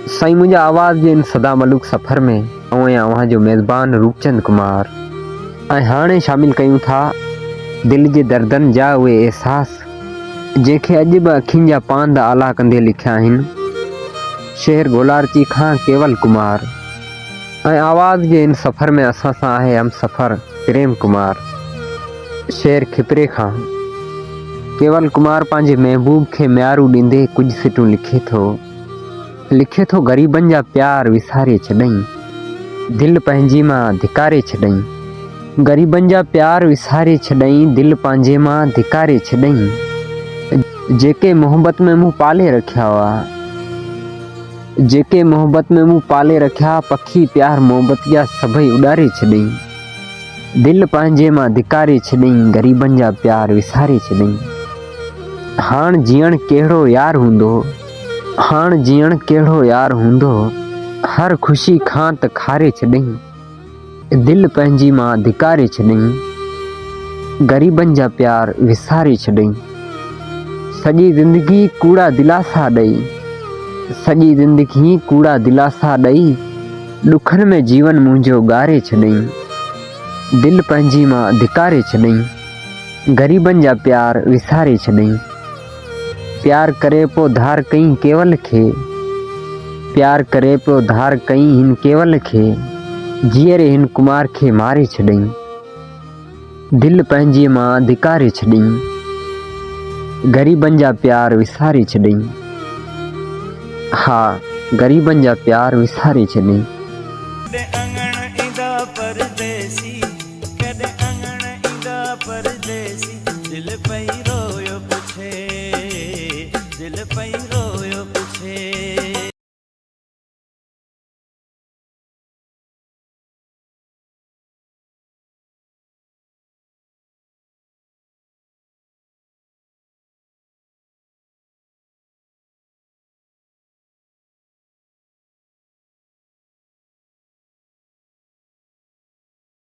साईं मुझा आवाज़ जे इन सदा मलूक सफ़र में अवां जो मेज़बान रूपचंद कुमार। हाणे शामिल कयूं था दिल जे दर्दन जा उहे एहसास जेके अॼु बि अखियुनि जा पांद आला कंदे लिखिया आहिनि। शेर गोलारची खां केवल कुमार। आवाज़ जे इन सफ़र में असां सां आहे हम सफ़र प्रेम कुमार। शेर खिपरे खां केवल कुमार पंहिंजे महबूब खे म्यारू ॾींदे कुछ सिटूं लिखे थो ग़रीबनि जा प्यार विसारे छॾईं दिल पंहिंजी मां धिकारे छॾईं। ग़रीबनि जा प्यार विसारे छॾईं दिल पंहिंजे मां धिकारे छॾईं। जेके मोहब्बत में मूं पाले रखिया हुआ, जेके मोहब्बत में मूं पाले रखिया पखी प्यार मोहब्बत जा सभई उॾारे छॾईं। दिल पंहिंजे मां धिकारे छॾईं ग़रीबनि जा प्यार विसारे छॾईं। हाण जीअण कहिड़ो यार हूंदो, हाण जीअण कहिड़ो यार हूंदो, हर ख़ुशी खां त खारे छॾईं। दिल पंहिंजी मां धिकारे छॾईं ग़रीबनि जा प्यार विसारे छॾईं। सॼी ज़िंदगी कूड़ा दिलासा ॾेई, सॼी ज़िंदगी कूड़ा दिलासा ॾेई ॾुखनि में जीवन मुंहिंजो ॻारे छॾईं। दिल पंहिंजी मां धिकारे छॾईं ग़रीबनि जा प्यार विसारे छॾईं। प्यार करे पोइ धार कई केवल खे, प्यार करे पोइ धार कई हिन केवल खे, जीअरे हिन कुमार खे मारे छॾईं। दिल पंहिंजी मां धिकारे छॾईं ग़रीबनि जा प्यार विसारे छॾईं। हा, ग़रीबनि जा प्यार विसारे छॾईं। दिल पई रोयो पुछे, दिल पई